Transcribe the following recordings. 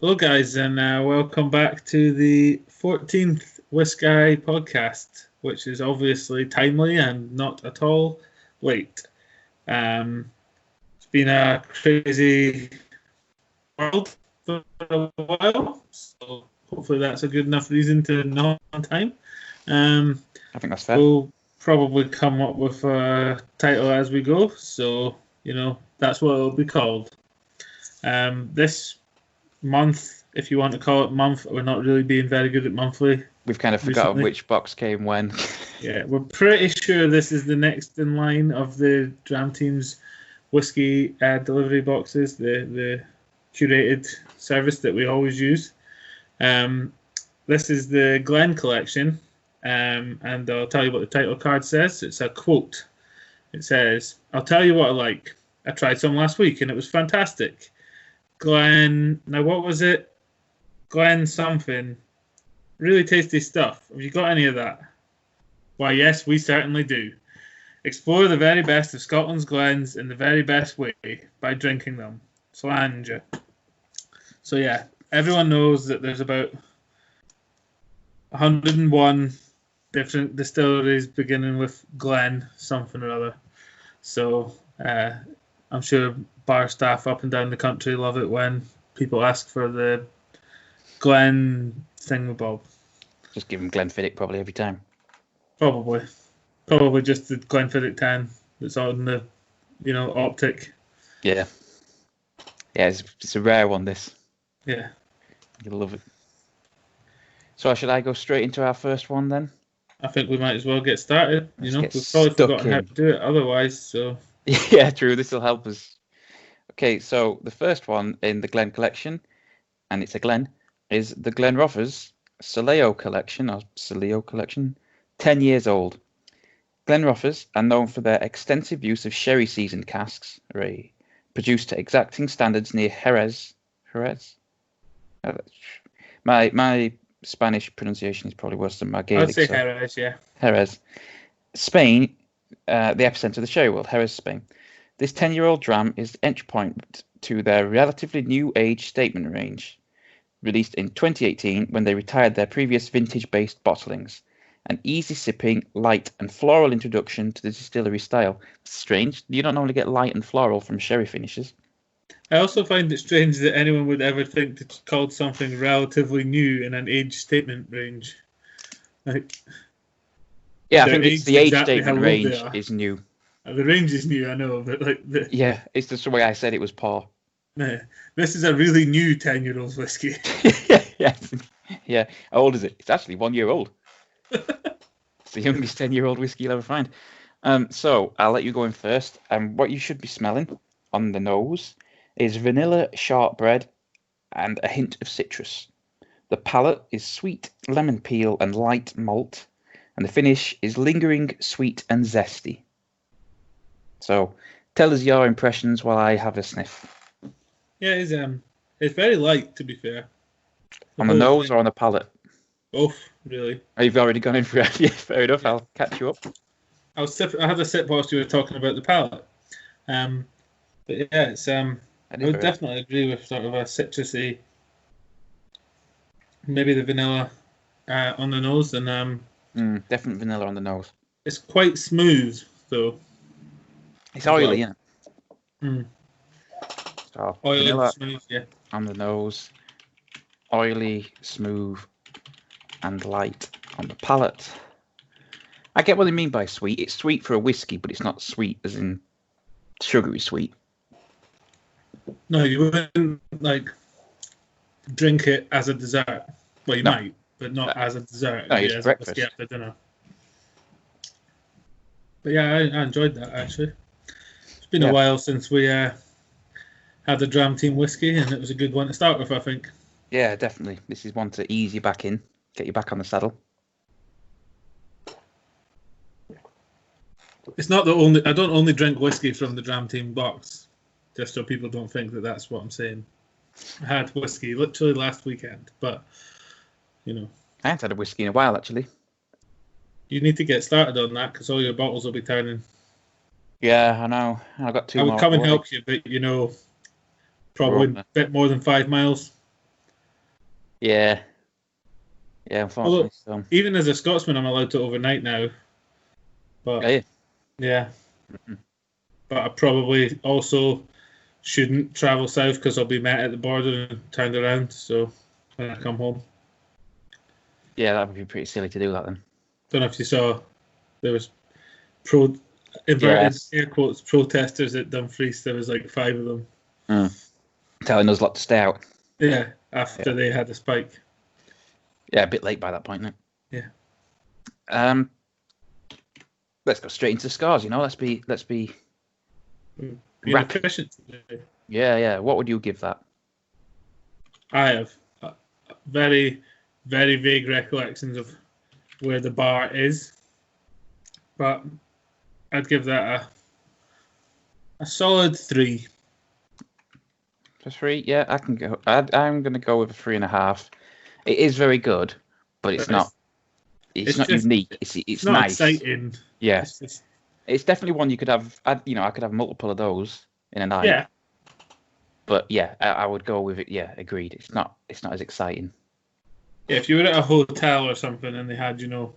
Hello, guys, and welcome back to the 14th WhiskAYE Podcast, which is obviously timely and not at all late. It's been a crazy world for a while, so hopefully that's a good enough reason to not on time. I think that's fair. We'll probably come up with a title as we go, so, that's what it'll be called. This month, if you want to call it month, we're not really being very good at monthly. We've kind of forgotten which box came when. Yeah, we're pretty sure this is the next in line of the Dram Team's whiskey delivery boxes, the curated service that we always use. This is the Glen collection, and I'll tell you what the title card says. It's a quote. It says, "I'll tell you what I like. I tried some last week and it was fantastic. Glen, now what was it? Glen something. Really tasty stuff. Have you got any of that?" Why, yes, we certainly do. Explore the very best of Scotland's Glens in the very best way by drinking them. Slàinte. So yeah, everyone knows that there's about 101 different distilleries beginning with Glen something or other. So I'm sure bar staff up and down the country love it when people ask for the Glen thingamabob. Just give them Glenfiddich probably every time. Probably just the Glenfiddich 10 that's on the, optic. Yeah. Yeah, it's a rare one, this. Yeah. You'll love it. So should I go straight into our first one then? I think we might as well get started. We've probably stuck forgotten how in. to do it otherwise, so... Yeah, true. This will help us. Okay, so the first one in the Glen collection, and it's a Glen, is the Glenrothes Soleo collection, 10 years old. Glenrothes are known for their extensive use of sherry seasoned casks, produced to exacting standards near Jerez. My Spanish pronunciation is probably worse than my Gaelic. I'd say Jerez, yeah. Jerez. Spain, the epicenter of the sherry world, Jerez, Spain. This 10-year-old dram is the entry point to their relatively new age statement range, released in 2018 when they retired their previous vintage-based bottlings. An easy sipping, light and floral introduction to the distillery style. It's strange. You don't normally get light and floral from sherry finishes. I also find it strange that anyone would ever think it's called something relatively new in an age statement range. Yeah, I think it's the age statement range is new. The range is new, I know, but yeah, it's just the way I said it was poor. This is a really new 10-year-old whiskey. Yeah. How old is it? It's actually 1 year old. It's the youngest 10-year-old whiskey you'll ever find. So I'll let you go in first. And what you should be smelling on the nose is vanilla shortbread and a hint of citrus. The palate is sweet lemon peel and light malt, and the finish is lingering, sweet and zesty. So tell us your impressions while I have a sniff. Yeah, it's very light, to be fair. On the nose or on the palate? Both, really. Oh, you've already gone in for it. Yeah, fair enough. I'll catch you up. I had a sip whilst you were talking about the palate. But yeah, it's I would definitely agree with sort of a citrusy, maybe the vanilla on the nose, and definite vanilla on the nose. It's quite smooth though. It's oily, yeah. So oily, smooth, yeah. On the nose, oily, smooth, and light on the palate. I get what they mean by sweet. It's sweet for a whiskey, but it's not sweet as in sugary sweet. No, you wouldn't drink it as a dessert. Well, you might, but not as a dessert. No, it's breakfast. Yeah, for dinner. But yeah, I enjoyed that actually. It's been a while since we had the Dram Team whiskey, and it was a good one to start with, I think. Yeah, definitely. This is one to ease you back in, get you back on the saddle. It's not the only. I don't only drink whiskey from the Dram Team box, just so people don't think that that's what I'm saying. I had whiskey literally last weekend, but I haven't had a whiskey in a while actually. You need to get started on that because all your bottles will be turning. Yeah, I know. I've got two more. I would come and help you, but probably a bit more than 5 miles. Yeah. Yeah, unfortunately. Although, even as a Scotsman, I'm allowed to overnight now. But yeah. Yeah. Mm-hmm. But I probably also shouldn't travel south because I'll be met at the border and turned around. So when I come home. Yeah, that would be pretty silly to do that then. Don't know if you saw, there was air quotes protesters at Dumfries. There was like 5 of them. Telling us lot to stay out. Yeah, after they had a spike. Yeah, a bit late by that point, isn't it? Yeah. Let's go straight into the scores. Let's be efficient today. Yeah. What would you give that? I have very, very vague recollections of where the bar is, but I'd give that a solid 3. For 3, yeah, I can go. I'm going to go with a 3.5. It is very good, but it's not. It's not just unique. It's not nice. Exciting. Yeah, it's definitely one you could have. I could have multiple of those in a night. Yeah. But yeah, I would go with it. Yeah, agreed. It's not as exciting. Yeah, if you were at a hotel or something and they had, the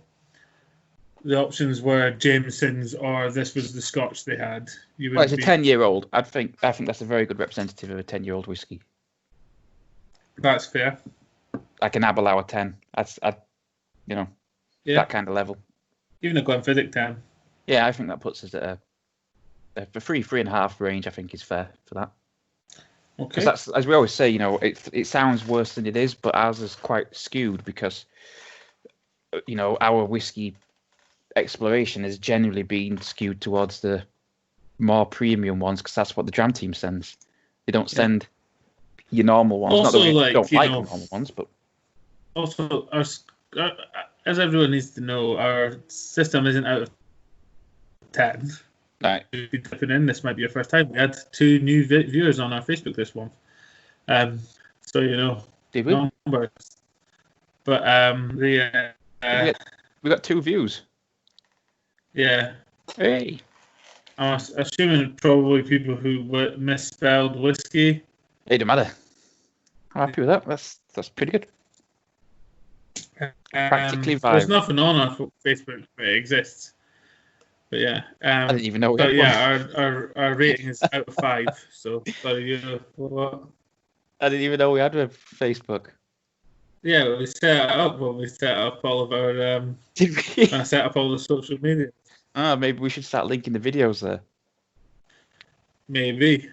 options were Jameson's or this was the Scotch they had. Well, it's a 10-year-old. I think that's a very good representative of a 10-year-old whiskey. That's fair. Like an Aberlour 10. That kind of level. Even a Glenfiddich 10. Yeah, I think that puts us at a 3.5 range. I think is fair for that. Okay. Because that's, as we always say, it sounds worse than it is, but ours is quite skewed because, our whiskey exploration has generally been skewed towards the more premium ones because that's what the Dram Team sends. They don't send your normal ones. Also, not that we don't like normal ones, but also, as everyone needs to know, our system isn't out of 10. Right. You'd be dipping in. This might be your first time. We had 2 new viewers on our Facebook this month. So did we? Numbers. But we got 2 views. Yeah. Hey. I'm assuming probably people who misspelled whiskey. It don't matter. I'm happy with that. That's pretty good. Practically viral. There's nothing on our Facebook, but it exists. But yeah, I didn't even know. But yeah, our rating is out of 5. So what? I didn't even know we had a Facebook. Yeah, we set it up when we set up all of our. Did we? I set up all the social media. Maybe we should start linking the videos there. Maybe.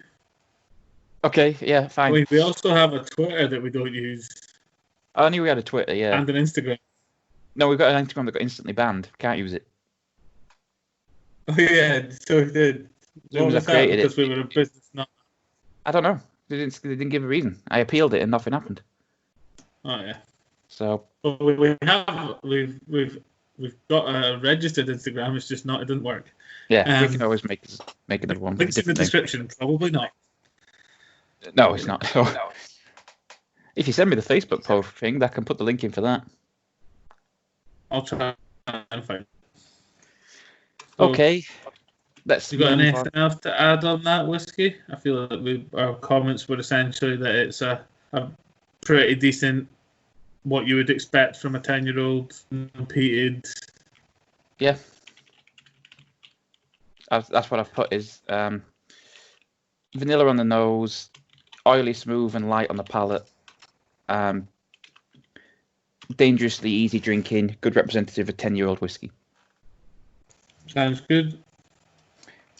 Okay, yeah, fine. We also have a Twitter that we don't use. I knew we had a Twitter, yeah. And an Instagram. No, we've got an Instagram that got instantly banned. Can't use it. Oh yeah, so we did. What was that? Because we were a business not. I don't know. They didn't give a reason. I appealed it and nothing happened. Oh yeah. So. Well, we've got a registered Instagram. It's just not. It didn't work. Yeah, we can always make another one. Links in the description. Probably not. No, it's not. No. If you send me the Facebook post thing, I can put the link in for that. I'll try and find it. Okay. You got anything else to add on that whiskey? I feel like our comments were essentially that it's a pretty decent, what you would expect from a 10-year-old unpeated. Yeah. That's what I've put is vanilla on the nose, oily, smooth, and light on the palate. Dangerously easy drinking, good representative of 10-year-old whiskey. Sounds good.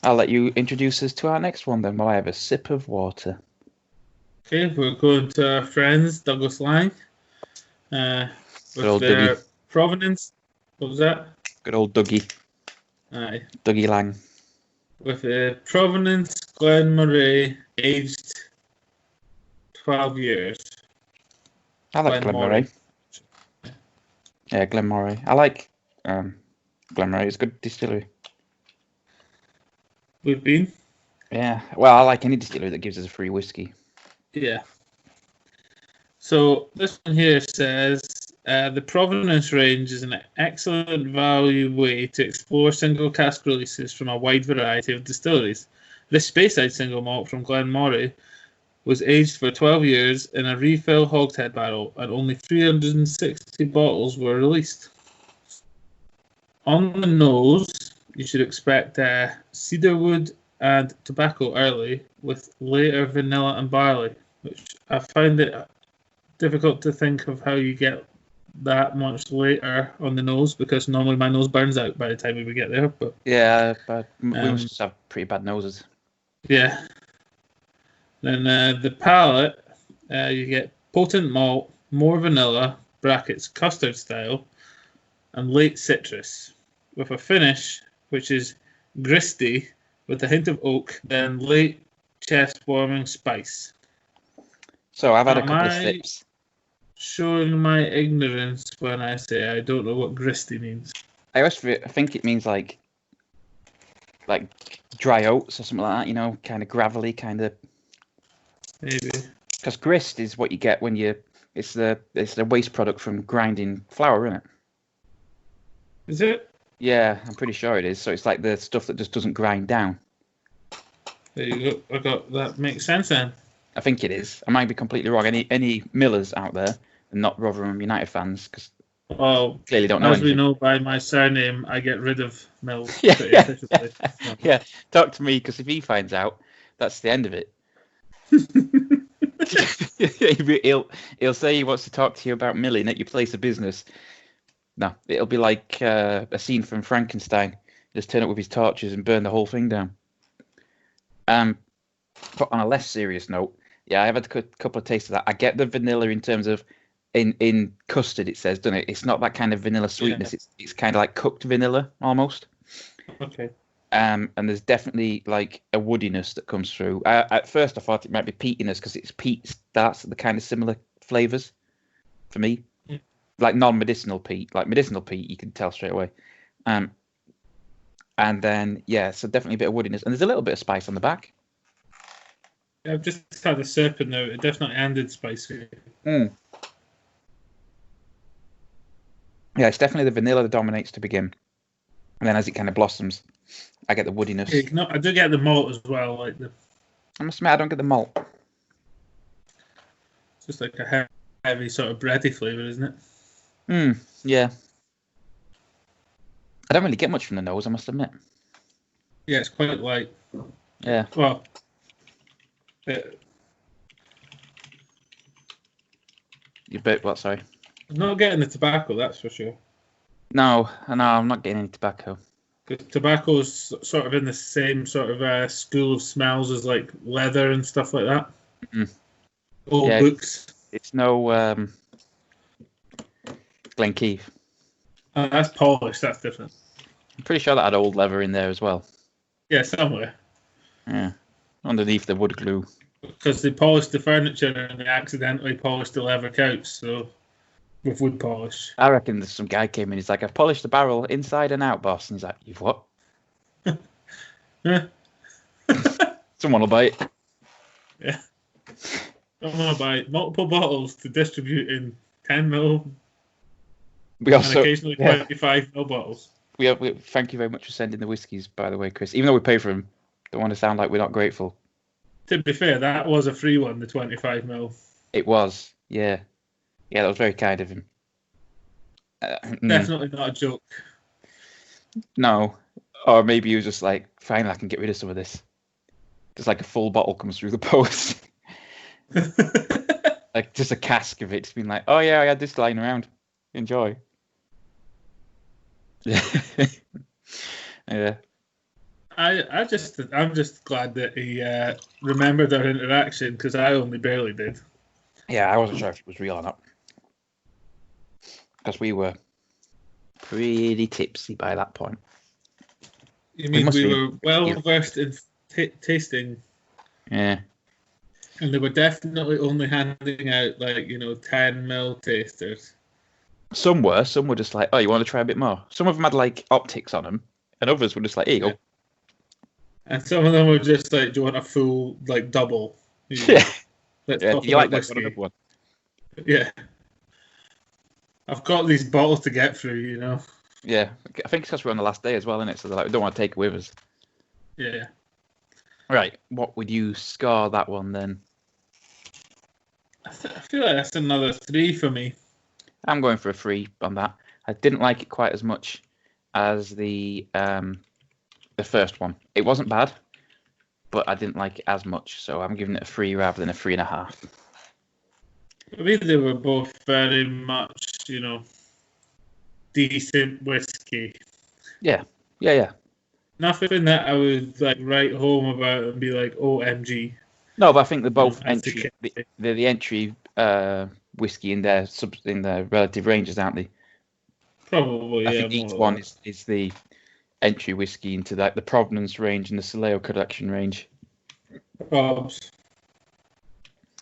I'll let you introduce us to our next one then while I have a sip of water. Okay, we're going to our friends, Douglas Lang. With their Dougie. Provenance. What was that? Good old Dougie. Aye. Dougie Lang. With the Provenance Glenmorangie, aged 12 years. I like Glenmorangie. Yeah, Glenmorangie. I like Glenmorangie. It's a good distillery. We've been? Yeah. Well, I like any distillery that gives us a free whiskey. Yeah. So this one here says the Provenance range is an excellent value way to explore single cask releases from a wide variety of distilleries. This Speyside single malt from Glenmorangie was aged for 12 years in a refill hogshead barrel, and only 360 bottles were released. On the nose, you should expect cedarwood and tobacco early, with later vanilla and barley, which I find it difficult to think of how you get that much later on the nose, because normally my nose burns out by the time we get there. But yeah, but we must just have pretty bad noses. Yeah. Then the palate, you get potent malt, more vanilla (brackets custard style), and late citrus, with a finish which is gristy with a hint of oak, then late chest-warming spice. So I've had a couple of sips. Showing my ignorance when I say I don't know what gristy means. I think it means like dry oats or something like that, kind of gravelly, kind of. Maybe. Because grist is what you get when it's the waste product from grinding flour, isn't it? Is it? Yeah, I'm pretty sure it is. So it's like the stuff that just doesn't grind down. There you go. That makes sense then. I think it is. I might be completely wrong. Any Millers out there, and not Rotherham United fans, because clearly don't know as anything. We know by my surname, I get rid of Mills. Yeah. Pretty efficiently. Yeah, talk to me, because if he finds out, that's the end of it. he'll say he wants to talk to you about milling at your place of business. No, it'll be like a scene from Frankenstein. Just turn up with his torches and burn the whole thing down. But on a less serious note, yeah, I've had a couple of tastes of that. I get the vanilla in terms of in custard. It says, doesn't it? It's not that kind of vanilla sweetness. Yeah. It's kind of like cooked vanilla almost. Okay. And there's definitely like a woodiness that comes through. At first, I thought it might be peatiness because it's peat. That's the kind of similar flavors for me. Yeah. Like non-medicinal peat. Like medicinal peat, you can tell straight away. And then so definitely a bit of woodiness, and there's a little bit of spice on the back. I've just had a sip and it definitely ended spicy. Yeah, it's definitely the vanilla that dominates to begin. And then as it kind of blossoms, I get the woodiness. Yeah, I do get the malt as well. I must admit, I don't get the malt. It's just like a heavy sort of bready flavour, isn't it? Yeah. I don't really get much from the nose, I must admit. Yeah, it's quite light. Yeah. Well... You bet what? Sorry. I'm not getting the tobacco, that's for sure. No, I'm not getting any tobacco. Because tobacco's sort of in the same sort of school of smells as like leather and stuff like that. Mm. Old books. It's no Glenkeith. That's polished. That's different. I'm pretty sure that had old leather in there as well. Yeah, somewhere. Yeah. Underneath the wood glue. Because they polished the furniture and they accidentally polished the leather couch, so with wood polish. I reckon there's some guy came in, he's like, I've polished the barrel inside and out, boss. And he's like, you've what? Someone will buy it. Yeah. Someone will buy multiple bottles to distribute in 10ml and occasionally 25ml bottles. We thank you very much for sending the whiskies, by the way, Chris. Even though we pay for them, don't want to sound like we're not grateful. To be fair, that was a free one, the 25ml. It was, yeah. Yeah, that was very kind of him. Definitely not a joke. No. Or maybe he was just like, finally I can get rid of some of this. Just like a full bottle comes through the post. Like just a cask of it. Just being like, oh yeah, I had this lying around. Enjoy. Yeah. Yeah. I'm just glad that he remembered our interaction, because I only barely did. Yeah, I wasn't sure if it was real or not, because we were pretty tipsy by that point. You mean we were well versed in tasting? Yeah. And they were definitely only handing out 10ml tasters. Some were just like, oh, you want to try a bit more? Some of them had like optics on them, and others were just like, here you go. And some of them were just like, do you want a full double? Yeah. Let's yeah. talk You like about that one? Yeah. I've got these bottles to get through, Yeah, I think it's because we're on the last day as well, isn't it? So they're like, we don't want to take it with us. Yeah. Right. What would you score that one then? I feel like that's another 3 for me. I'm going for a 3 on that. I didn't like it quite as much as the first one. It wasn't bad, but I didn't like it as much, so I'm giving it a 3 rather than a 3.5. I mean, they were both very much, decent whiskey. Yeah. Nothing that I would like write home about and be like, OMG. No, but I think they're both as the entry. kids say. They're the entry whiskey in their relative ranges, aren't they? Probably, I yeah. think each more one or less. is the entry whiskey into like the Provenance range and the Soleo collection range. Probs.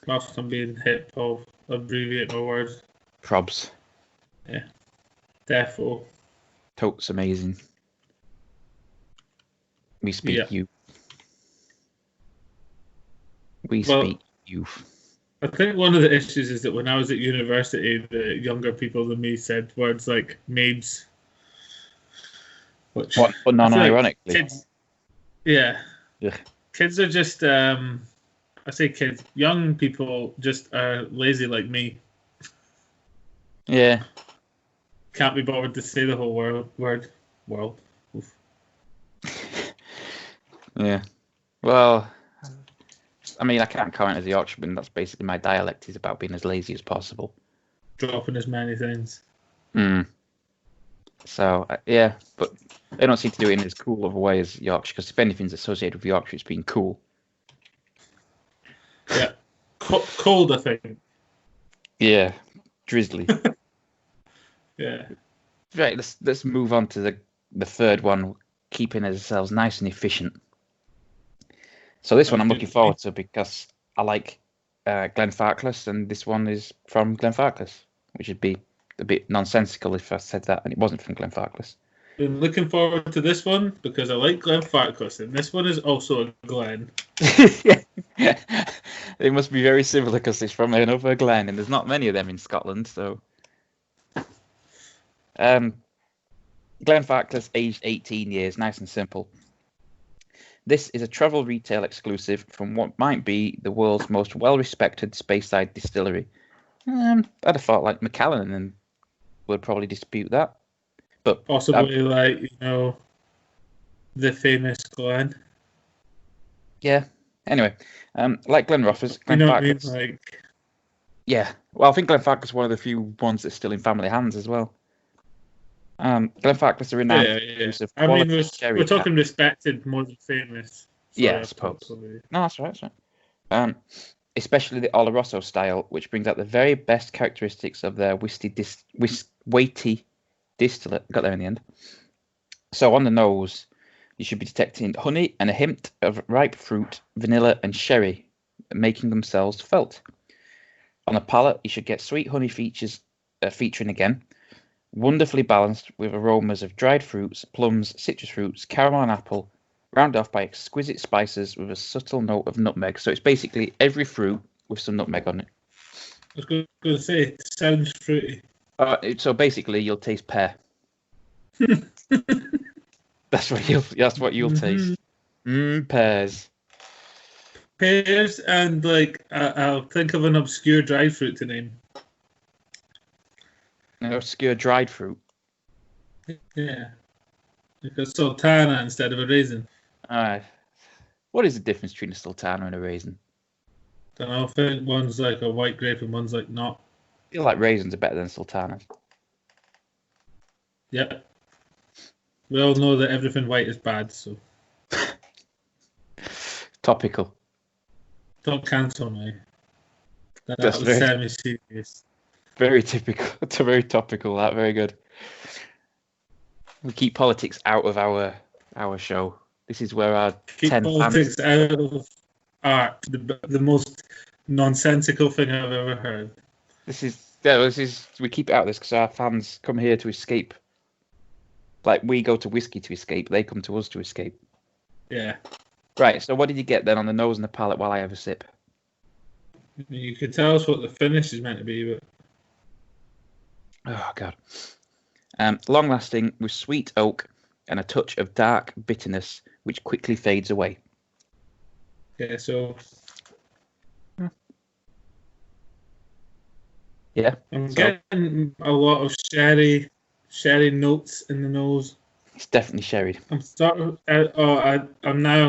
Whilst I'm being hip, I'll abbreviate my words. Probs. Yeah. Defo. Totes amazing. We speak you. We speak youth. I think one of the issues is that when I was at university, the younger people than me said words like maids. Which But non-ironically. Kids, yeah. Ugh. Kids are just, I say kids, young people just are lazy like me. Yeah. Can't be bothered to say the whole word. Oof. Yeah. Well, I mean, I can't comment as a Yorkshireman. That's basically my dialect is about being as lazy as possible. Dropping as many things. So, yeah, but they don't seem to do it in as cool of a way as Yorkshire, because if anything's associated with Yorkshire, it's being cool. Yeah. Cold, I think. Yeah. Drizzly. Yeah. Right, let's move on to the third one, keeping ourselves nice and efficient. So this one I'm looking forward to because I like Glenfarclas, and this one is from Glenfarclas, which would be a bit nonsensical if I said that and it wasn't from Glenfarclas. Been looking forward to this one because I like Glenfarclas, and this one is also a Glen. Yeah. They must be very similar because it's from another Glen, and there's not many of them in Scotland. So, Glenfarclas, aged 18 years, nice and simple. This is a travel retail exclusive from what might be the world's most well-respected Speyside distillery. I'd have thought like Macallan and would probably dispute that. But possibly the famous Glen. Yeah. Anyway, like Glenrothes, You know what I mean? Glenfarclas. Yeah. Well, I think Glenfarclas is one of the few ones that's still in family hands as well. Glenfarclas are renowned for the use of quality sherry. We're talking respected more than famous. Yeah, I suppose. No, that's right. That's right. Especially the Oloroso style, which brings out the very best characteristics of their weighty distillate. Got there in the end. So on the nose, you should be detecting honey and a hint of ripe fruit, vanilla, and sherry, making themselves felt. On the palate, you should get sweet honey features featuring again, wonderfully balanced with aromas of dried fruits, plums, citrus fruits, caramel and apple, rounded off by exquisite spices with a subtle note of nutmeg. So it's basically every fruit with some nutmeg on it. I was going to say, it sounds fruity. So basically, you'll taste pear. That's what you'll taste. Pears. Pears and I'll think of an obscure dried fruit to name. An obscure dried fruit. Yeah, like a sultana instead of a raisin. What is the difference between a sultana and a raisin? Don't know. I think one's like a white grape and one's like not. I feel like raisins are better than sultanas. Yep. We all know that everything white is bad, so. Topical. Don't cancel me. That That's was very semi-serious. Very typical. It's very topical. That very good. We keep politics out of our show. This is where our Keep 10 politics fans... out of art. The most nonsensical thing I've ever heard. This is we keep it out of this because our fans come here to escape. Like we go to whiskey to escape, they come to us to escape. Yeah. Right. So what did you get then on the nose and the palate while I have a sip? You could tell us what the finish is meant to be, but. Oh god. Long lasting with sweet oak and a touch of dark bitterness, which quickly fades away. Yeah. So. Yeah. I'm So getting a lot of sherry notes in the nose. it's definitely sherried. I'm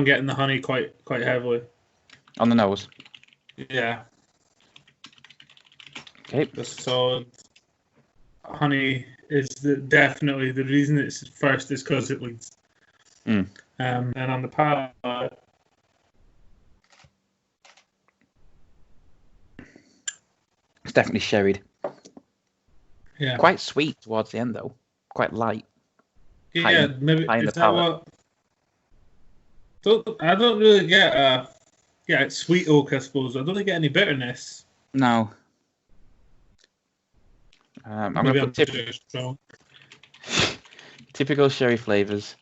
getting the honey quite heavily. On the nose. Yeah. Okay. The solid honey is definitely the reason it's first is because it leads. Mm. And on the palate, It's definitely sherried. yeah. Quite sweet towards the end though. Quite light. Yeah, maybe high in is the that palate. what? I don't really get it's sweet oak, I suppose. I don't really get any bitterness. No. I'm Maybe going to put strong. typical sherry flavors,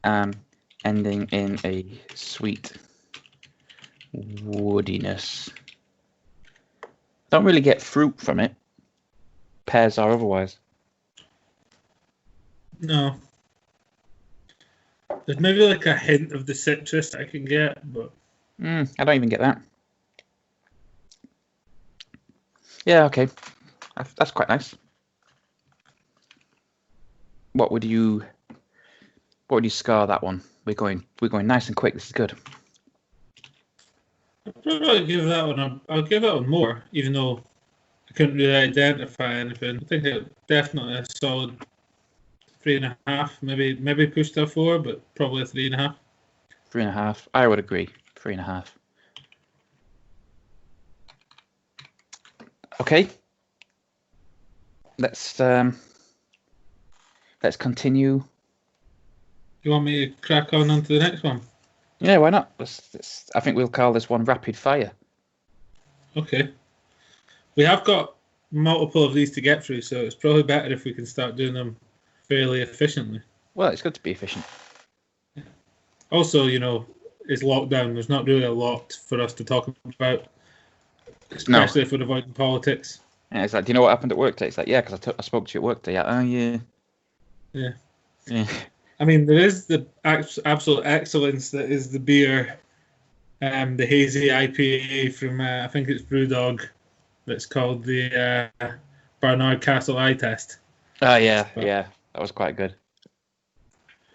ending in a sweet woodiness. Don't really get fruit from it, pears or otherwise. No. There's maybe like a hint of the citrus I can get, but I don't even get that. Yeah, okay, that's quite nice. What would you score that one? We're going nice and quick. This is good. I'll probably give that one. I'll give that one more, even though I couldn't really identify anything. I think it's definitely a solid 3.5. Maybe pushed to a 4, but probably a 3.5. 3.5. I would agree. 3.5. Okay. Let's continue. You want me to crack on to the next one? Yeah, why not? I think we'll call this one rapid fire. Okay. We have got multiple of these to get through, so it's probably better if we can start doing them fairly efficiently. Well, it's good to be efficient. Also, it's lockdown. There's not really a lot for us to talk about, especially if we're avoiding politics. Yeah, it's like, do you know what happened at work today? It's like, yeah, because I spoke to you at work today. Oh, yeah. Yeah. I mean, there is the absolute excellence that is the beer, the hazy IPA from, I think it's Brewdog, that's called the Barnard Castle Eye Test. Oh, yeah, yeah. That was quite good.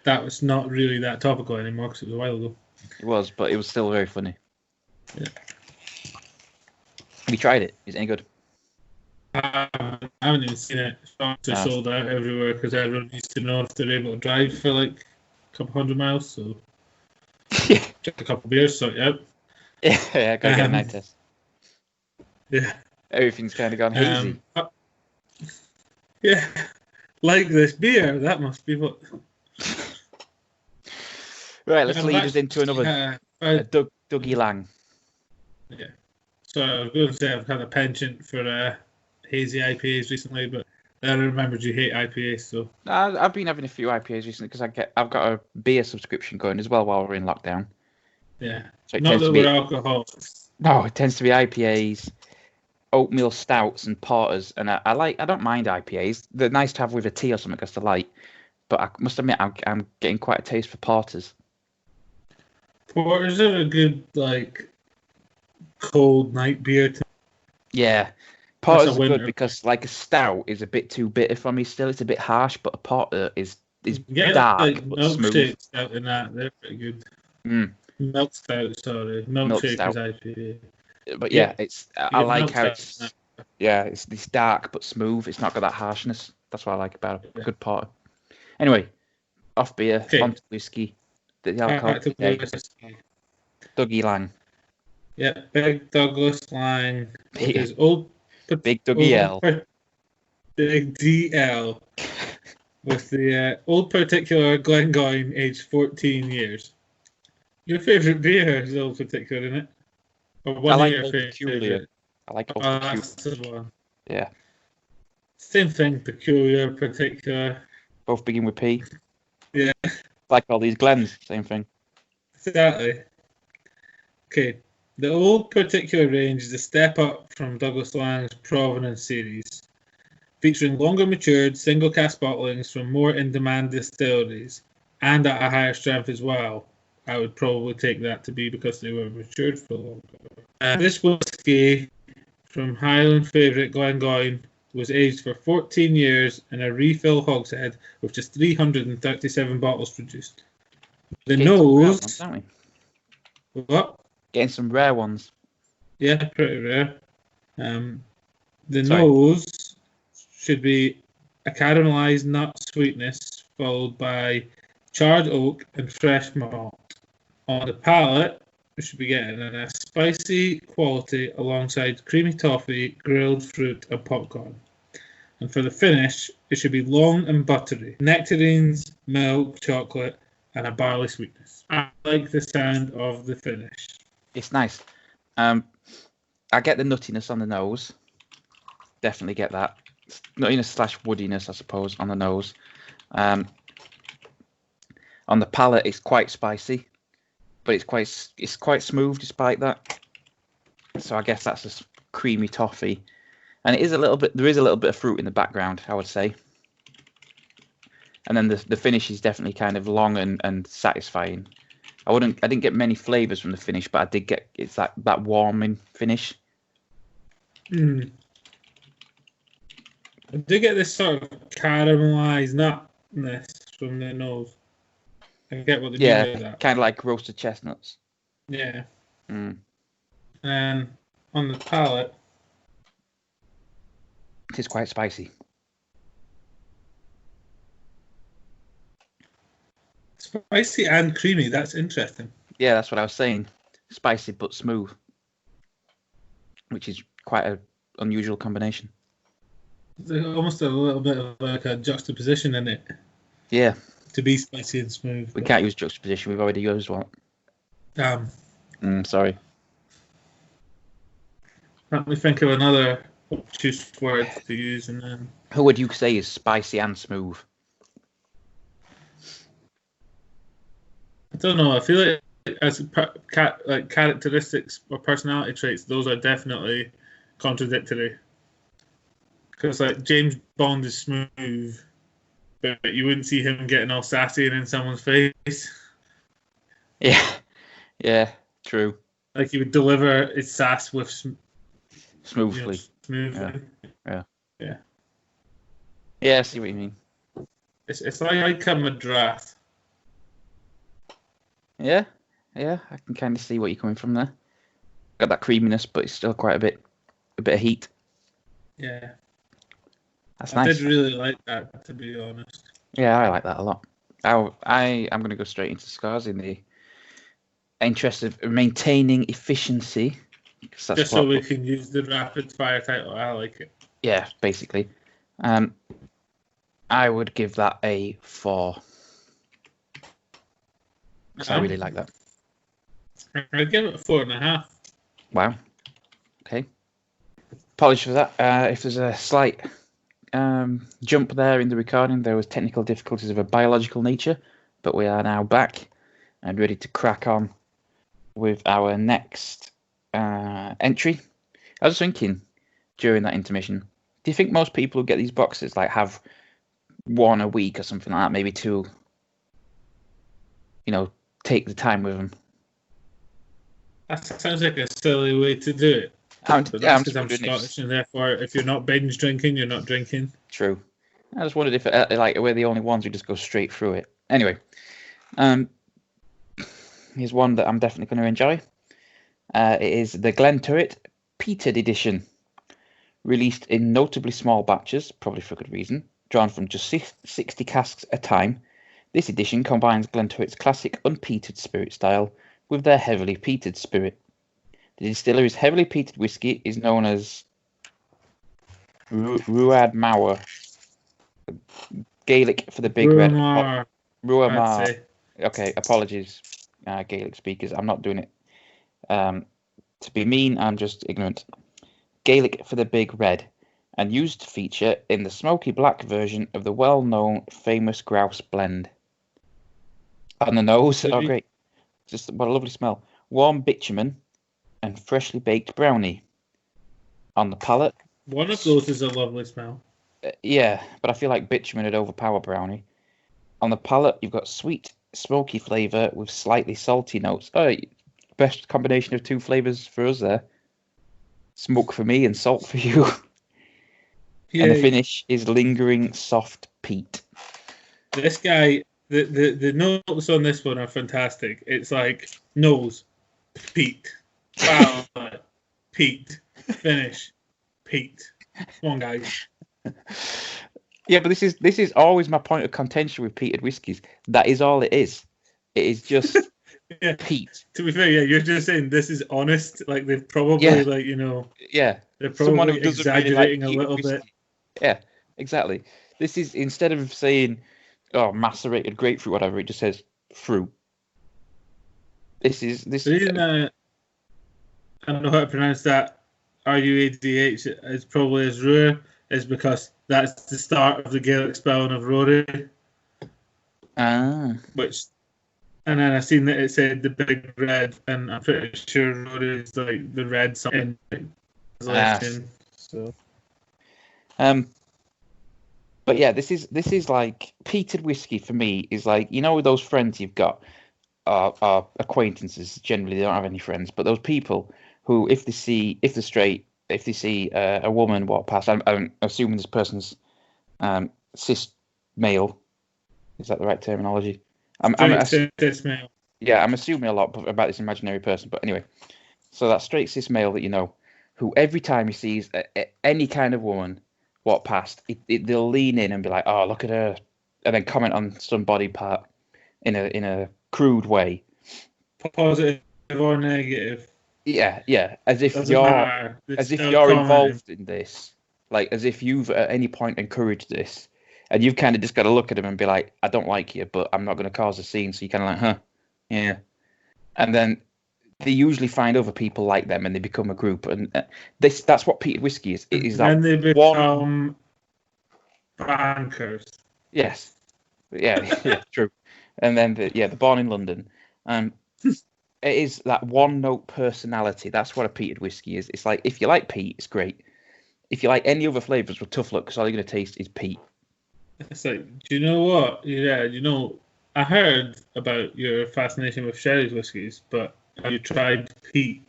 That was not really that topical anymore because it was a while ago. It was, but it was still very funny. Yeah. Have you tried it? Is it any good? I haven't even seen it. It's sold out everywhere because everyone needs to know if they're able to drive for like a couple hundred miles. So just a couple of beers, sort it out. Yeah, gotta get a night test. Yeah. Everything's kind of gone hazy. Yeah. Like this beer, that must be what. Right, let's lead us into another Dougie Lang. Yeah. So I was going to say I've had a penchant for hazy IPAs recently, but then I remembered you hate IPAs, so. I've been having a few IPAs recently because I've got a beer subscription going as well while we're in lockdown. Yeah. So not that we're alcoholics. No, it tends to be IPAs, oatmeal stouts, and porters. And I don't mind IPAs. They're nice to have with a tea or something because they're light. But I must admit, I'm getting quite a taste for porters. Porters are a good cold night beer. Yeah, porters are good because like a stout is a bit too bitter for me. Still, it's a bit harsh, but a porter is dark but smooth. Stout in that, they're pretty good. Milk stout, sorry, milkshake is IPA. But yeah, I like how it's dark but smooth. It's not got that harshness. That's what I like about a good porter. Anyway, off beer, onto whiskey. The alcohol. Dougie Lang. Yeah, Big Douglas Lang. Big Dougie L. Big DL. With the Old Particular Glengoyne, aged 14 years. Your favourite beer is Old Particular, isn't it? Or one I like of your Old Peculiar. I like Old Peculiar. That's the one. Yeah. Same thing, Peculiar, Particular. Both begin with P. Yeah. Like all these Glens, same thing. Exactly. Okay. The Old Particular range is a step up from Douglas Lang's Provenance series, featuring longer matured single cask bottlings from more in-demand distilleries and at a higher strength as well. I would probably take that to be because they were matured for longer. This whiskey from Highland favourite Glengoyne was aged for 14 years in a refill hogshead with just 337 bottles produced. The nose... Ones, aren't we? What? Getting some rare ones. Yeah, pretty rare. The nose should be a caramelized nut sweetness followed by charred oak and fresh malt. On the palate, we should be getting a spicy quality alongside creamy toffee, grilled fruit, and popcorn. And for the finish, it should be long and buttery. Nectarines, milk, chocolate, and a barley sweetness. I like the sound of the finish. It's nice. I get the nuttiness on the nose. Definitely get that. Nuttiness / woodiness, I suppose, on the nose. On the palate, it's quite spicy, but it's quite smooth despite that. So I guess that's a creamy toffee, and it is a little bit. There is a little bit of fruit in the background, I would say. And then the finish is definitely kind of long and satisfying. I didn't get many flavors from the finish, but I did get that warming finish. I do get this sort of caramelized nutness from the nose. I get what they mean by that. Kind of like roasted chestnuts. Yeah. And on the palate, it is quite spicy. Spicy and creamy. That's interesting. Yeah, that's what I was saying. Spicy but smooth, which is quite an unusual combination. There's almost a little bit of like a juxtaposition in it. Yeah. To be spicy and smooth. We can't use juxtaposition. We've already used one. Sorry. Let me think of another obtuse word to use, and then. Who would you say is spicy and smooth? I don't know. I feel like as like characteristics or personality traits, those are definitely contradictory. Because like James Bond is smooth, but you wouldn't see him getting all sassy and in someone's face. Yeah, true. Like he would deliver his sass with smoothly. Smoothly. Yeah. I see what you mean. It's like a Madras. Yeah, I can kind of see what you're coming from there. Got that creaminess, but it's still quite a bit of heat. Yeah. That's nice. I did really like that, to be honest. Yeah, I like that a lot. I'm going to go straight into scars in the interest of maintaining efficiency. Just so we can use the rapid fire title. I like it. Yeah, basically. I would give that a 4. I really like that. I'd give it a 4.5. Wow. Okay. Apologies for that. If there's a slight jump there in the recording, there was technical difficulties of a biological nature, but we are now back and ready to crack on with our next entry. I was thinking during that intermission, do you think most people who get these boxes like have one a week or something like that, maybe 2, take the time with them? That sounds like a silly way to do it. But that's because I'm Scottish, and therefore, if you're not binge drinking, you're not drinking. True. I just wondered if we're the only ones who just go straight through it. Anyway, here's one that I'm definitely going to enjoy. It is the Glenturret Peated Edition, released in notably small batches, probably for a good reason, drawn from just 60 casks a time. This edition combines Glenturret's classic unpeated spirit style with their heavily peated spirit. The distillery's heavily peated whiskey is known as Ruad Mawr, Gaelic for the big red. Ruamar. Okay, apologies, Gaelic speakers. I'm not doing it to be mean. I'm just ignorant. Gaelic for the big red, and used to feature in the smoky black version of the well-known famous grouse blend. On the nose, oh great, just what a lovely smell. Warm bitumen and freshly baked brownie. On the palate, one of those is a lovely smell. Yeah, but I feel like bitumen would overpower brownie. On the palate, you've got sweet, smoky flavour with slightly salty notes. Oh, best combination of 2 flavours for us there. smoke for me and salt for you. Yeah, And the finish is lingering soft peat. this guy, the notes on this one are fantastic. It's like nose, peat, palate, peat, finish, peat. Come on, guys. Yeah, but this is always my point of contention with peated whiskies. That is all it is. It is just Yeah. peat. To be fair, yeah, you're just saying this is honest. Like they've probably, like, you know, Yeah, they're someone who probably doesn't really exaggerating like a little bit. Yeah, exactly. This is, instead of saying, oh, macerated grapefruit, whatever, it just says fruit. This. The reason I don't know how to pronounce that RUADH is probably as rare is because that's the start of the Gaelic spelling of Rory. Which, and then I seen that it said the big red, and I'm pretty sure Rory is like the red something. So. But yeah, this is like peated whiskey for me is like, you know, those friends you've got are acquaintances. Generally, they don't have any friends, but those people who, if they see a woman walk past, I'm assuming this person's cis male. Is that the right terminology? Cis male. Yeah, I'm assuming a lot about this imaginary person, but anyway, so that straight cis male that you know, who every time he sees any kind of woman walk past, they'll lean in and be like, "Oh, look at her," and then comment on some body part in a crude way, positive or negative. Yeah, as if you're involved in this, like as if you've at any point encouraged this, and you've kind of just got to look at them and be like, "I don't like you, but I'm not going to cause a scene," so you kind of like, "Huh, yeah," and then they usually find other people like them and they become a group, and that's what peated whiskey is. It is that then they become bankers. Yes, yeah, true. And then the Born in London, it is that one note personality. That's what a peated whiskey is. It's like, if you like peat, it's great. If you like any other flavors, well, tough luck, because all you're going to taste is peat. It's like, do you know what? Yeah, I heard about your fascination with sherry whiskies, but have you tried peat?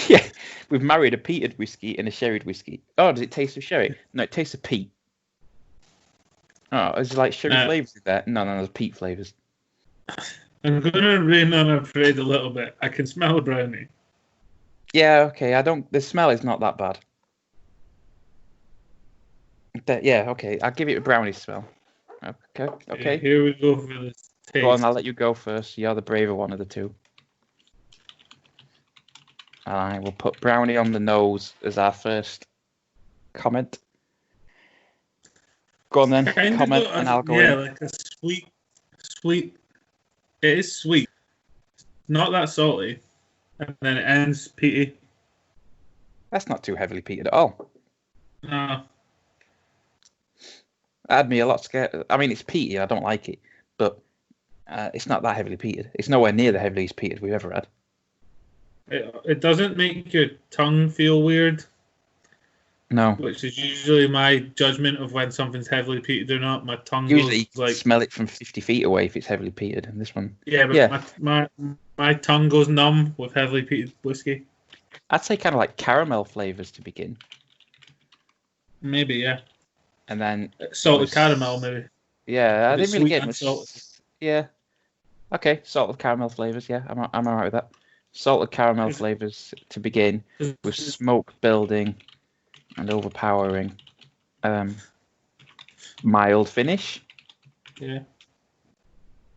Yeah, we've married a peated whiskey and a sherried whiskey. Oh, does it taste of sherry? No, it tastes of peat. Oh, is there like sherry flavors in there? No, there's peat flavors. I'm going to rain on a parade a little bit. I can smell a brownie. Yeah, okay. The smell is not that bad. Yeah, okay. I'll give it a brownie smell. Okay. Here we go for this taste. Go on, I'll let you go first. You're the braver one of the two. I will put brownie on the nose as our first comment. Go on then, comment, and I'll go in. Yeah, like a sweet. It is sweet. Not that salty. And then it ends peaty. That's not too heavily peated at all. No. I'd be a lot scared. I mean, it's peaty. I don't like it, but it's not that heavily peated. It's nowhere near the heaviest peated we've ever had. It doesn't make your tongue feel weird. No. Which is usually my judgment of when something's heavily peated or not. My tongue usually goes like, smell it from 50 feet away if it's heavily peated. And this one, yeah, but my tongue goes numb with heavily peated whiskey. I'd say kind of like caramel flavors to begin. Maybe, yeah. And then salted caramel, maybe. Yeah, I didn't really get much. Salt. Yeah. Okay, salted caramel flavors. Yeah, I'm alright with that. Salted caramel flavors to begin with smoke building and overpowering. Mild finish. Yeah.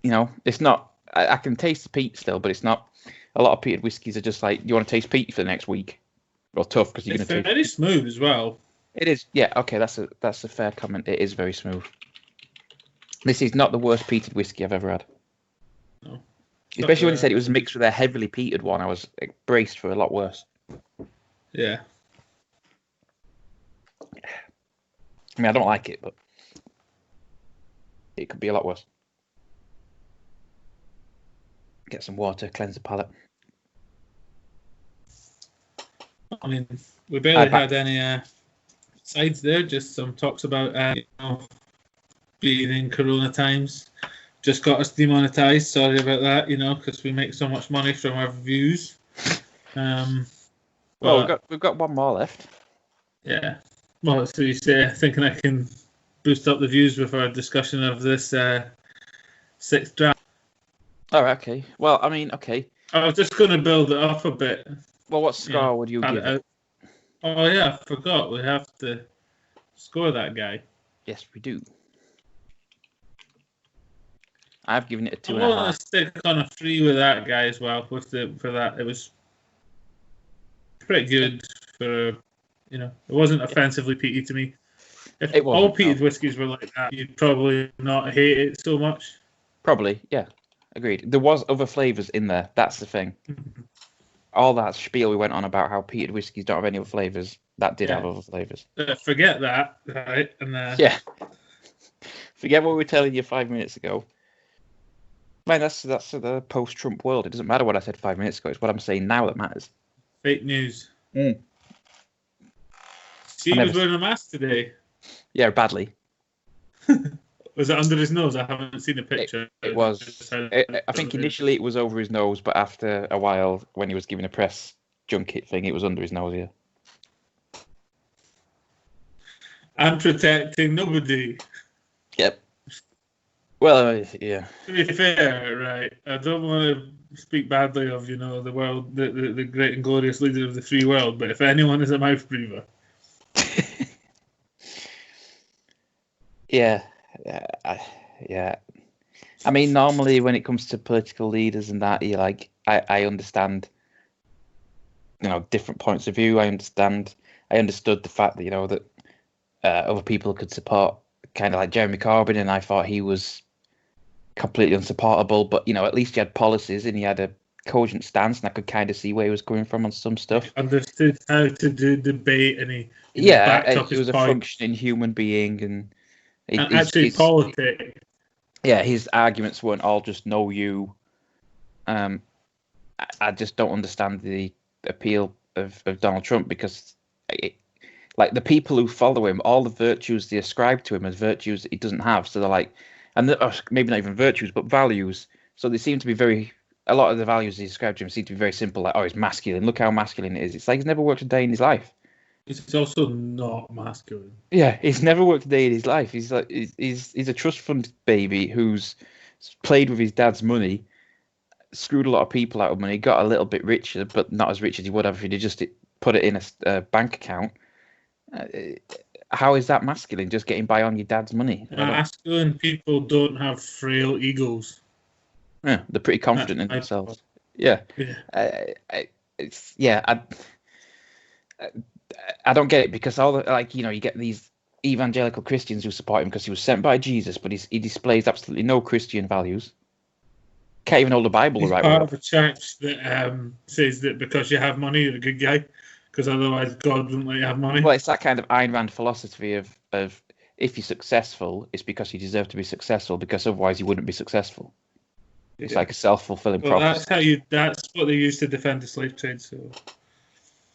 You know, it's not. I can taste the peat still, but it's not. A lot of peated whiskies are just like, you want to taste peat for the next week. Well, tough because you're going to taste. It's very smooth as well. It is. Yeah. Okay, that's a fair comment. It is very smooth. This is not the worst peated whiskey I've ever had. No. Especially when you said it was mixed with a heavily peated one. I was braced for a lot worse. Yeah. I mean, I don't like it, but it could be a lot worse. Get some water, cleanse the palate. I mean, we barely had any sides there, just some talks about being in Corona times. Just got us demonetized. Sorry about that, because we make so much money from our views. Well, Well, we've got one more left. Yeah. Well, so you say, thinking I can boost up the views with our discussion of this sixth draft. All right, okay. Well, I mean, okay. I was just going to build it up a bit. Well, what score would you give it? Oh, yeah, I forgot. We have to score that guy. Yes, we do. I've given it a 2.5. I want to stick on a 3 with that guy as well. For that, it was pretty good for, it wasn't offensively peaty to me. If all peated whiskies were like that, you'd probably not hate it so much. Probably, yeah. Agreed. There was other flavours in there. That's the thing. All that spiel we went on about how peated whiskies don't have any other flavours, that did have other flavours. Forget that, right? And yeah. Forget what we were telling you 5 minutes ago. Man, that's the post-Trump world. It doesn't matter what I said 5 minutes ago. It's what I'm saying now that matters. Fake news. See, he was wearing a mask today. Yeah, badly. Was it under his nose? I haven't seen a picture. It was. I think initially it was over his nose, but after a while, when he was giving a press junket thing, it was under his nose, yeah. I'm protecting nobody. Yep. Well, yeah. To be fair, right, I don't want to speak badly of, the world, the great and glorious leader of the free world, but if anyone is a mouth breather. Yeah. I mean, normally when it comes to political leaders and that, you're like, I understand, different points of view. I understood the fact that, that other people could support kind of like Jeremy Corbyn, and I thought he was completely unsupportable, but, at least he had policies and he had a cogent stance, and I could kind of see where he was coming from on some stuff. He understood how to do debate, and he was a functioning human being, and politics. Yeah, his arguments weren't all just "no, you." I just don't understand the appeal of Donald Trump, because, the people who follow him, all the virtues they ascribe to him as virtues that he doesn't have. So they're like, maybe not even virtues, but values. So they seem to be a lot of the values he ascribed to him seem to be very simple. Like, he's masculine. Look how masculine it is. It's like he's never worked a day in his life. He's also not masculine. Yeah, he's never worked a day in his life. He's like he's a trust fund baby who's played with his dad's money, screwed a lot of people out of money, got a little bit richer, but not as rich as he would have if he'd just put it in a bank account. How is that masculine? Just getting by on your dad's money? Masculine people don't have frail egos. Yeah, they're pretty confident in themselves. I don't get it, because you get these evangelical Christians who support him because he was sent by Jesus, but he displays absolutely no Christian values. Can't even hold the Bible the right way. He's part of a church that says that because you have money, you're a good guy, because otherwise God wouldn't let you have money. Well, it's that kind of Ayn Rand philosophy of if you're successful, it's because you deserve to be successful, because otherwise you wouldn't be successful. It's like a self-fulfilling prophecy. That's what they used to defend the slave trade. So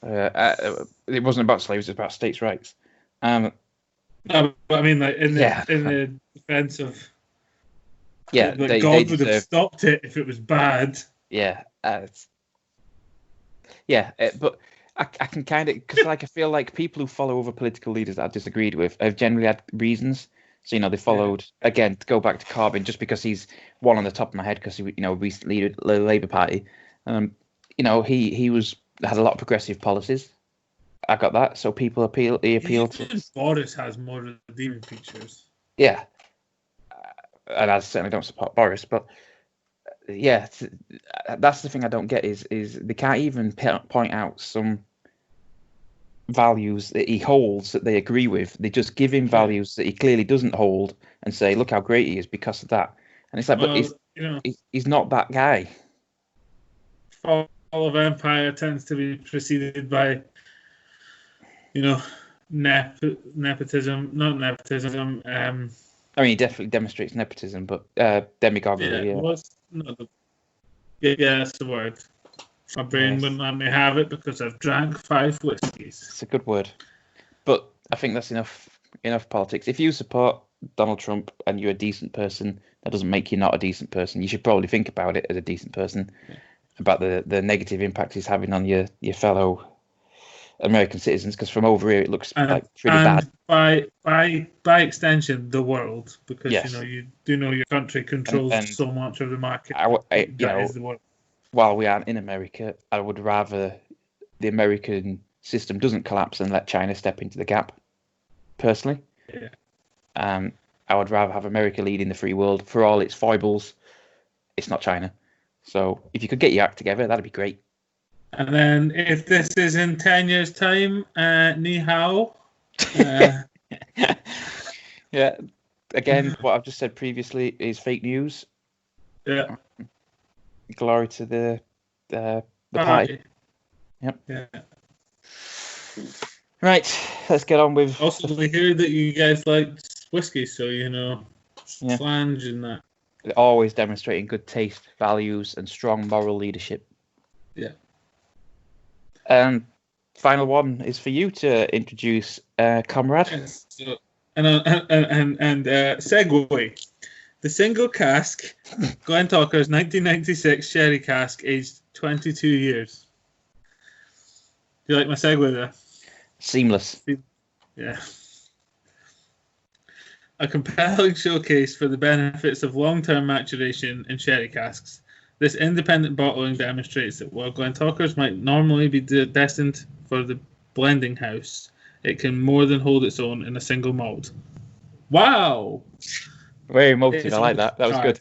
it wasn't about slaves; it was about states' rights. No, but I mean, in the defense of God would have stopped it if it was bad. Yeah, but I can kind of, because I feel like people who follow other political leaders that I've disagreed with have generally had reasons. So, they followed, again, to go back to Corbyn, just because he's one on the top of my head, because he, recently led the Labour Party. He had a lot of progressive policies. I got that. So people appeal to. Boris has more redeeming features. Yeah. And I certainly don't support Boris, but that's the thing I don't get is they can't even point out some values that he holds that they agree with. They just give him values that he clearly doesn't hold and say, look how great he is because of that. And it's like, but he's not that guy. Fall of empire tends to be preceded by, nepotism, not nepotism. I mean, he definitely demonstrates nepotism, but demagoguery. That's the word. My brain wouldn't let me have it because I've drank 5 whiskies. It's a good word. But I think that's enough politics. If you support Donald Trump and you're a decent person, that doesn't make you not a decent person. You should probably think about it as a decent person, about the negative impact he's having on your fellow American citizens, because from over here it looks like pretty and bad. By extension, the world, because Yes. you do know your country controls And so much of the market. That is the world. While we aren't in America, I would rather the American system doesn't collapse and let China step into the gap. Personally, yeah. I would rather have America leading the free world. For all its foibles, it's not China. So if you could get your act together, that'd be great. And then if this is in 10 years' time, ni hao. Yeah. Again, what I've just said previously is fake news. Yeah. Glory to the party. Yep. Yeah. Right, let's get on with. Also, we hear that you guys like whiskey, so flange and that. Always demonstrating good taste, values, and strong moral leadership. Yeah. And final one is for you to introduce, comrade. Yes, so, and segue. The single cask, Glen Talker's 1996 sherry cask, aged 22 years. Do you like my segue there? Seamless. Yeah. A compelling showcase for the benefits of long-term maturation in sherry casks. This independent bottling demonstrates that while Glen Talker's might normally be destined for the blending house, it can more than hold its own in a single malt. Wow! Very emotive. I like that. That was good.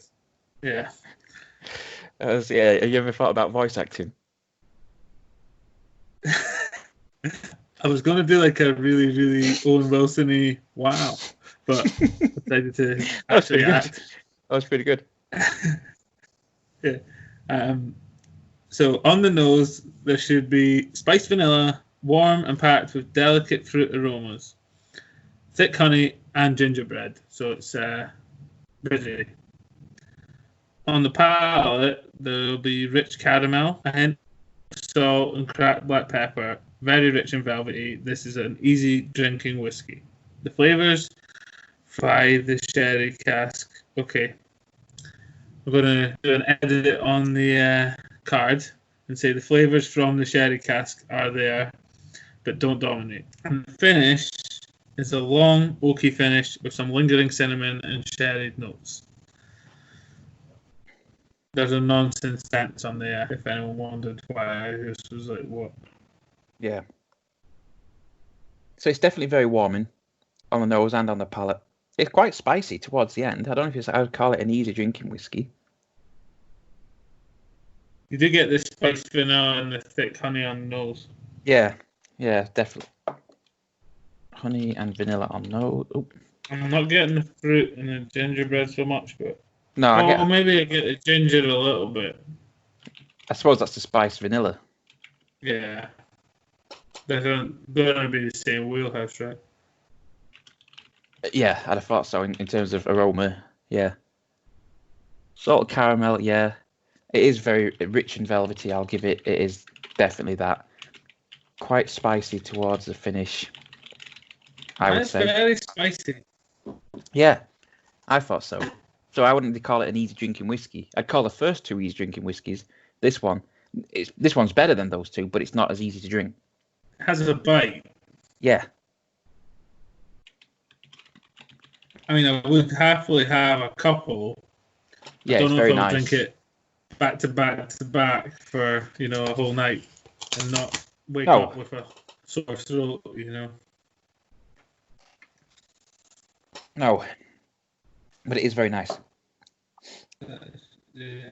Yeah. Have you ever thought about voice acting? I was going to do like a really, really Owen Wilson-y wow, but decided to actually act. That was pretty good. Yeah. So on the nose, there should be spiced vanilla, warm and packed with delicate fruit aromas, thick honey and gingerbread. So it's busy. On the palate, there will be rich caramel, a hint of salt and cracked black pepper. Very rich and velvety. This is an easy drinking whiskey. The flavors by the sherry cask. Okay. We're going to do an edit on the card and say the flavors from the sherry cask are there, but don't dominate. And the finish is a long, oaky finish with some lingering cinnamon and sherry notes. There's a nonsense sense on there, if anyone wondered why this was like what. Yeah. So it's definitely very warming on the nose and on the palate. It's quite spicy towards the end. I don't know if I would call it an easy drinking whiskey. You do get the spiced vanilla and the thick honey on the nose. Yeah, definitely. Honey and vanilla on nose. Oop. I'm not getting the fruit and the gingerbread so much, but no, maybe I get the ginger a little bit. I suppose that's the spiced vanilla. Yeah. They're going to be the same wheelhouse, right? Yeah, I'd have thought so in terms of aroma. Yeah. Salt caramel, yeah. It is very rich and velvety, I'll give it. It is definitely that. Quite spicy towards the finish, I would say. Very spicy. Yeah, I thought so. So I wouldn't call it an easy drinking whiskey. I'd call the first two easy drinking whiskies. This one's better than those two, but it's not as easy to drink. It has a bite. Yeah. I mean, I would happily have a couple. Yeah, I don't it's know very if I'll nice. drink it back to back for a whole night and not wake up with a sore throat. No, but it is very nice. Yeah.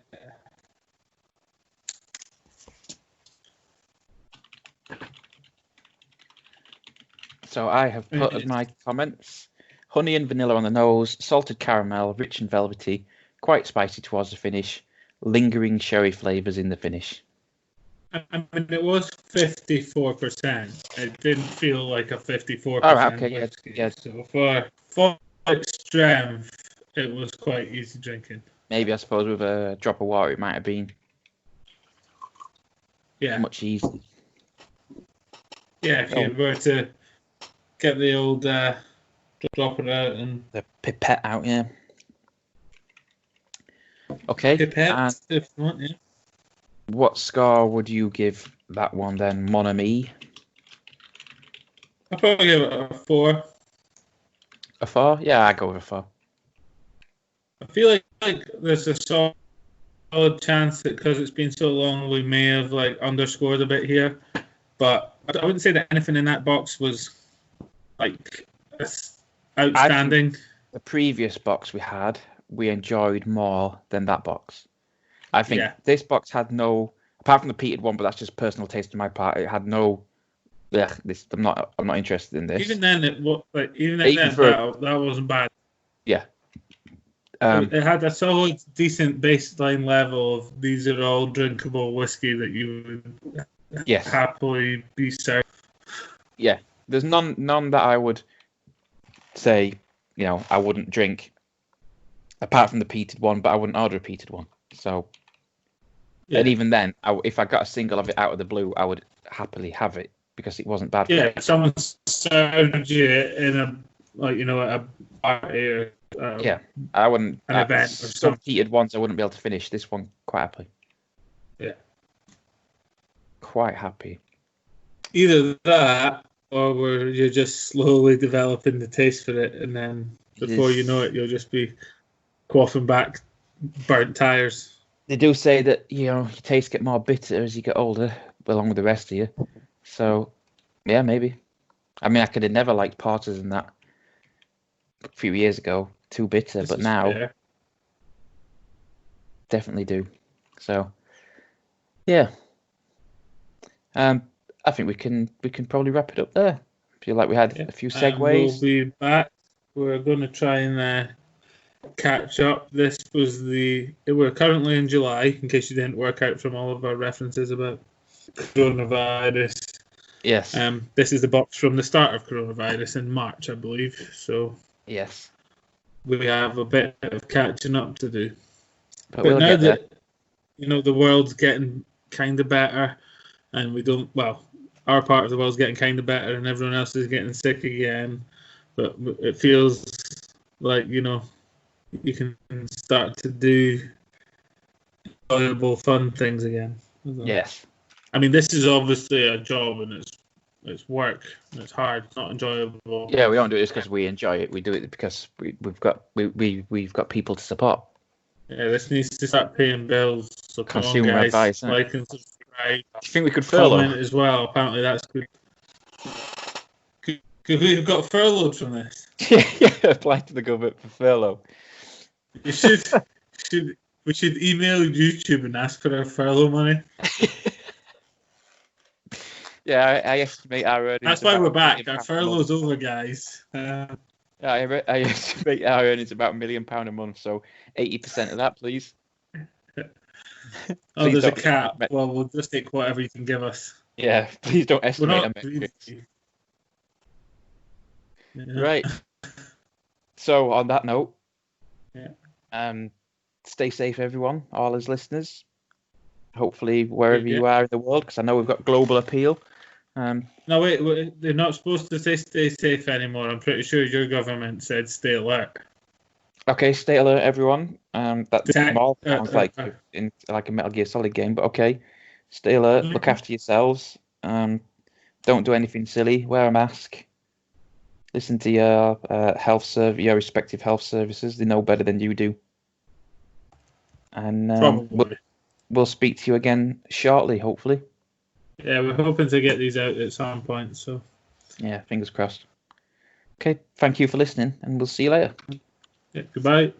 So I have put as my comments: honey and vanilla on the nose, salted caramel, rich and velvety, quite spicy towards the finish, lingering sherry flavours in the finish. I mean, it was 54%. It didn't feel like a 54%. All right, okay, whiskey. yeah. So for its strength, it was quite easy drinking. Maybe, I suppose, with a drop of water, it might have been much easier. Yeah, if you were to get the old dropper out and... The pipette out, yeah. Okay. Pipette, if you want, yeah. What score would you give that one then, Mon Ami? I'll probably give it a 4. A 4? Yeah, I go with a 4. I feel like there's a solid chance that because it's been so long, we may have like underscored a bit here. But I wouldn't say that anything in that box was like outstanding. The previous box we enjoyed more than that box. I think this box had no, apart from the peated one, but that's just personal taste on my part. It had no. I'm not interested in this. Even then, that wasn't bad. Yeah. It had a solid, decent baseline level of these are all drinkable whiskey that you would happily be served. Yeah, there's none that I would say, I wouldn't drink, apart from the peated one, but I wouldn't order a peated one. So, and even then, if I got a single of it out of the blue, I would happily have it because it wasn't bad. Yeah, if someone served you in a party or I wouldn't. An event or some peated ones I wouldn't be able to finish. This one quite happily. Yeah, quite happy. Either that, or you're just slowly developing the taste for it, and then before you know it, you'll just be quaffing back burnt tires. They do say that your taste get more bitter as you get older, along with the rest of you. So, yeah, maybe. I mean, I could have never liked porters and that a few years ago. Too bitter, but now definitely do. So, yeah. I think we can probably wrap it up there. I feel like we had a few segues. We'll be back. We're going to try and catch up. We're currently in July, in case you didn't work out from all of our references about coronavirus. Yes. This is the box from the start of coronavirus in March, I believe. So yes, we have a bit of catching up to do. But now that the world's getting kind of better, and our part of the world's getting kind of better, and everyone else is getting sick again. But it feels like you can start to do enjoyable, fun things again. Yes. I mean, this is obviously a job, and it's work, and it's hard. It's not enjoyable. Yeah, we don't do it just because we enjoy it. We do it because we've got people to support. Yeah, this needs to start paying bills. So consumer guys, advice. like and subscribe. Do you think we could furlough? Comment as well. Apparently, that's good. Could we have got furloughed from this? Yeah, apply to the government for furlough. We should email YouTube and ask for our furlough money. Yeah, I estimate our earnings. That's why we're back. Our furlough's over, guys. I estimate our earnings about £1 million a month, so 80% of that, please. There's a cap. Well, we'll just take whatever you can give us. Yeah, please don't estimate our metrics. Yeah. Right. So, on that note, yeah. Stay safe, everyone, all as listeners. Hopefully, wherever you are in the world, because I know we've got global appeal. No, wait, they're not supposed to say stay safe anymore. I'm pretty sure your government said stay alert. Okay, stay alert, everyone. That's small. Sounds like in like a Metal Gear Solid game, but okay. Stay alert. Look after yourselves. Don't do anything silly. Wear a mask. Listen to your your respective health services. They know better than you do. And we'll speak to you again shortly, hopefully. Yeah, we're hoping to get these out at some point. So. Yeah, fingers crossed. Okay, thank you for listening, and we'll see you later. Yeah, goodbye.